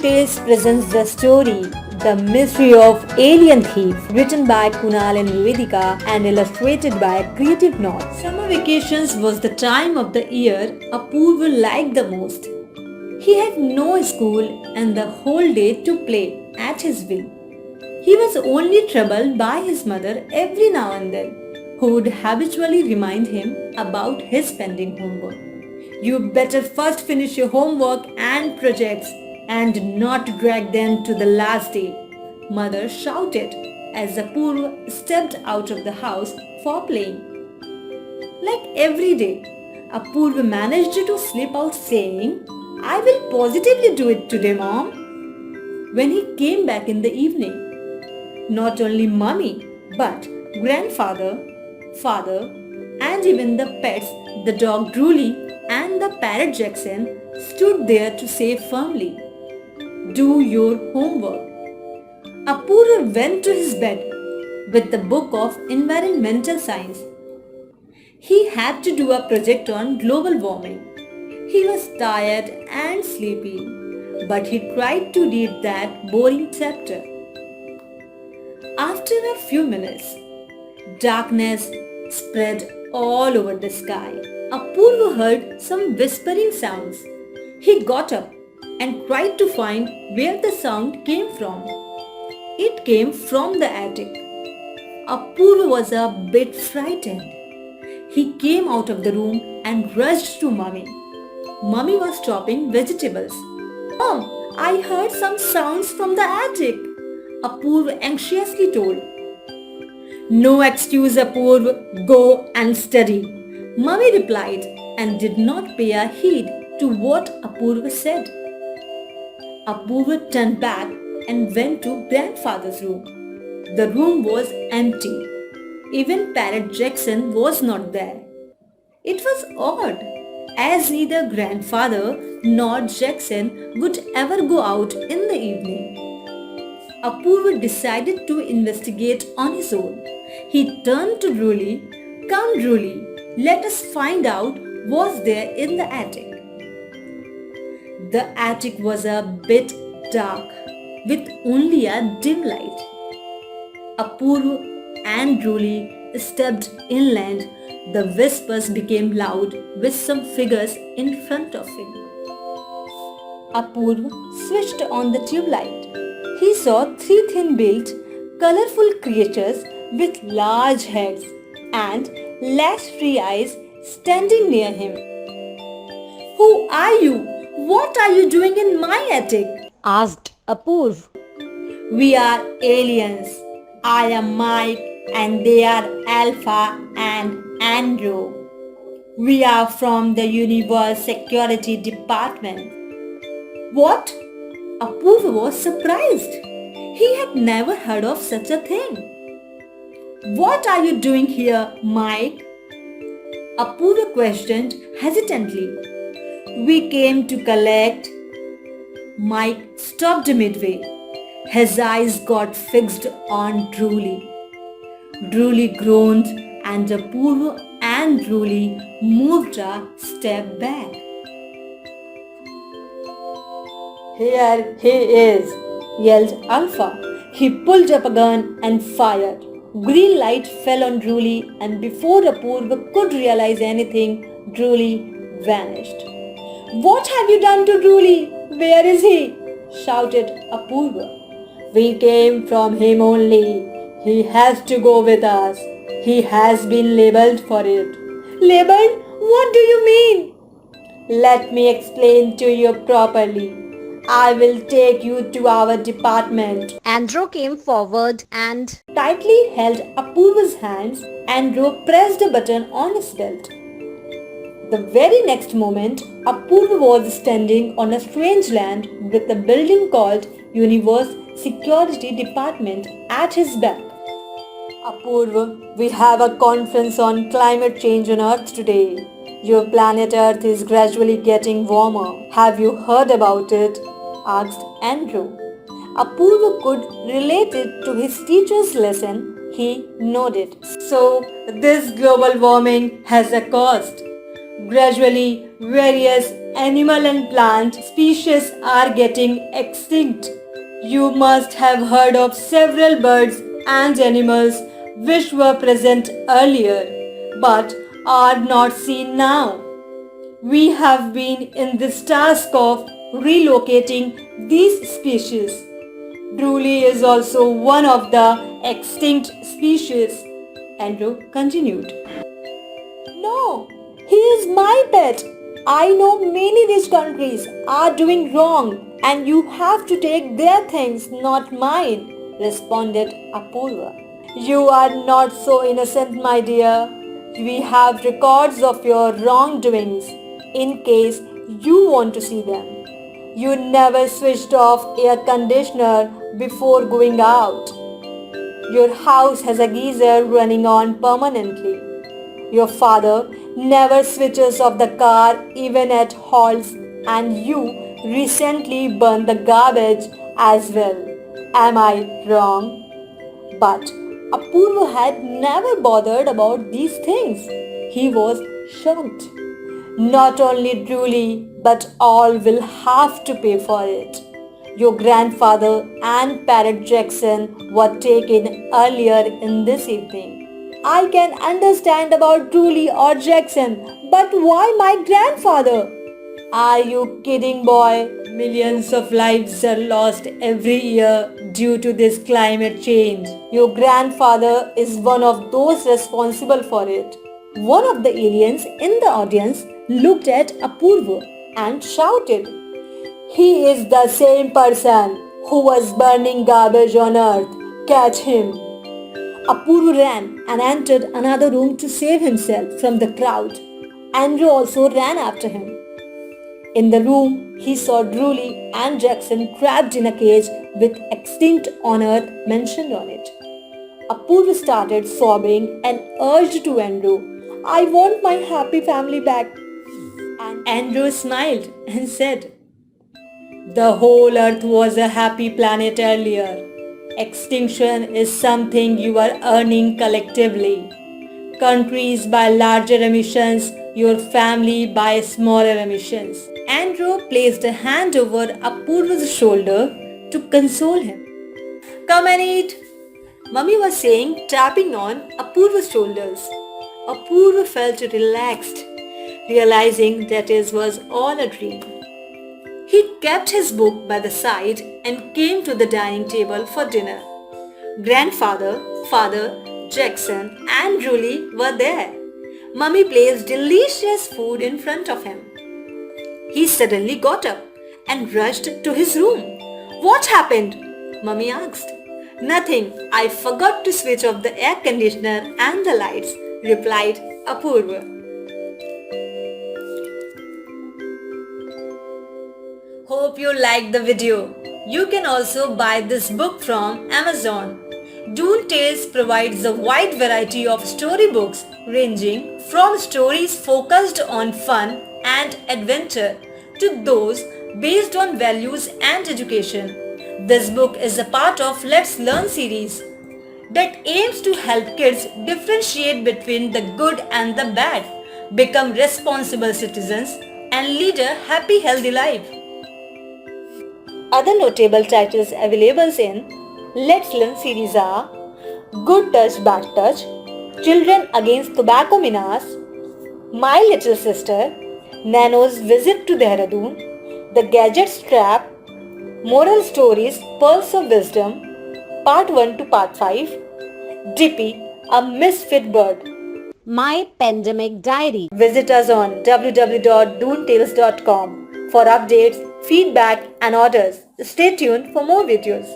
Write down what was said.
Face presents the story The Mystery of Alien Thief, written by Kunal and Nivedika and illustrated by Creative North. Summer vacations was the time of the year Apoorv liked the most. He had no school and the whole day to play at his will. He was only troubled by his mother every now and then, who would habitually remind him about his pending homework. You better first finish your homework and projects and not drag them to the last day, Mother shouted as Apoorv stepped out of the house for playing. Like every day, Apoorv managed to slip out saying, "I will positively do it today, Mom." When he came back in the evening, not only Mummy, but grandfather, father, and even the pets, the dog Drooly and the parrot Jackson, stood there to say firmly, "Do your homework." Apoorv went to his bed with the book of environmental science. He had to do a project on global warming. He was tired and sleepy, but he tried to read that boring chapter. After a few minutes, darkness spread all over the sky. Apoorv heard some whispering sounds. He got up and tried to find where the sound came from. It came from the attic. Apoorv was a bit frightened. He came out of the room and rushed to Mummy. Mummy was chopping vegetables. "Mom, I heard some sounds from the attic," Apoorv anxiously told. "No excuse, Apoorv. Go and study," Mummy replied and did not pay a heed to what Apoorv said. Apoorv turned back and went to grandfather's room. The room was empty. Even Parrot Jackson was not there. It was odd, as neither grandfather nor Jackson would ever go out in the evening. Apoorv decided to investigate on his own. He turned to Drooly. "Come, Drooly, let us find out what's there in the attic." The attic was a bit dark, with only a dim light. Apoorv and Drooly stepped inland. The whispers became loud with some figures in front of him. Apoorv switched on the tube light. He saw three thin-built, colorful creatures with large heads and lash-free eyes standing near him. "Who are you? What are you doing in my attic?" asked Apoorv. "We are aliens. I am Mike and they are Alpha and Andrew. We are from the Universe Security Department." What? Apoorv was surprised. He had never heard of such a thing. "What are you doing here, Mike?" Apoorv questioned hesitantly. "We came to collect." Mike stopped midway. His eyes got fixed on Drooly. Drooly groaned and Apoorv and Drooly moved a step back. "Here he is," yelled Alpha. He pulled up a gun and fired. Green light fell on Drooly, and before Apoorv could realize anything, Drooly vanished. "What have you done to Drooly? Where is he?" shouted Apoorv. "We came from him only. He has to go with us. He has been labeled for it." "Labeled? What do you mean?" "Let me explain to you properly. I will take you to our department." Andrew came forward and tightly held Apoorv's hands. Andrew pressed a button on his belt. The very next moment, Apoorv was standing on a strange land with a building called Universe Security Department at his back. "Apoorv, we have a conference on climate change on Earth today. Your planet Earth is gradually getting warmer. Have you heard about it?" asked Andrew. Apoorv could relate it to his teacher's lesson. He nodded. "So, this global warming has a cost. Gradually, various animal and plant species are getting extinct. You must have heard of several birds and animals which were present earlier but are not seen now. We have been in this task of relocating these species. Drooly is also one of the extinct species, Andrew continued. No, he is my pet. I know many rich countries are doing wrong and you have to take their things, not mine, responded Apoorv. You are not so innocent, my dear. We have records of your wrongdoings in case you want to see them. You never switched off air conditioner before going out. Your house has a geyser running on permanently. Your father never switches off the car even at halts and you recently burned the garbage as well. Am I wrong? But Apoorv had never bothered about these things. He was shocked. Not only Drooly, but all will have to pay for it. Your grandfather and Parrot Jackson were taken earlier in this evening. I can understand about Drooly or Jackson, but why my grandfather? Are you kidding, boy? Millions of lives are lost every year due to this climate change. Your grandfather is one of those responsible for it. One of the aliens in the audience looked at Apoorv and shouted, "He is the same person who was burning garbage on earth. Catch him." Apoorv ran and entered another room to save himself from the crowd. Andrew also ran after him. In the room, he saw Drooly and Jackson trapped in a cage with extinct on earth mentioned on it. Apoorv started sobbing and urged to Andrew, "I want my happy family back." And Andrew smiled and said, "The whole earth was a happy planet earlier. Extinction is something you are earning collectively. Countries by larger emissions, your family by smaller emissions." Andrew placed a hand over Apoorv's shoulder to console him. "Come and eat," Mummy was saying, tapping on Apoorv's shoulders. Apoorv felt relaxed, realizing that it was all a dream. He kept his book by the side and came to the dining table for dinner. Grandfather, father, Jackson and Drooly were there. Mummy placed delicious food in front of him. He suddenly got up and rushed to his room. "What happened?" Mummy asked. "Nothing. I forgot to switch off the air conditioner and the lights," replied Apoorv. Hope you liked the video. You can also buy this book from Amazon. Doon Tales provides a wide variety of storybooks ranging from stories focused on fun and adventure to those based on values and education. This book is a part of Let's Learn series that aims to help kids differentiate between the good and the bad, become responsible citizens and lead a happy, healthy life. Other notable titles available in Let's Learn series are Good Touch, Bad Touch, Children Against Tobacco Menace, My Little Sister, Nano's Visit to Dehradun, The Gadget Trap, Moral Stories, Pearls of Wisdom, Part 1 to Part 5, Dippy, a Misfit Bird. My Pandemic Diary. Visit us on www.doontales.com for updates, feedback and orders. Stay tuned for more videos.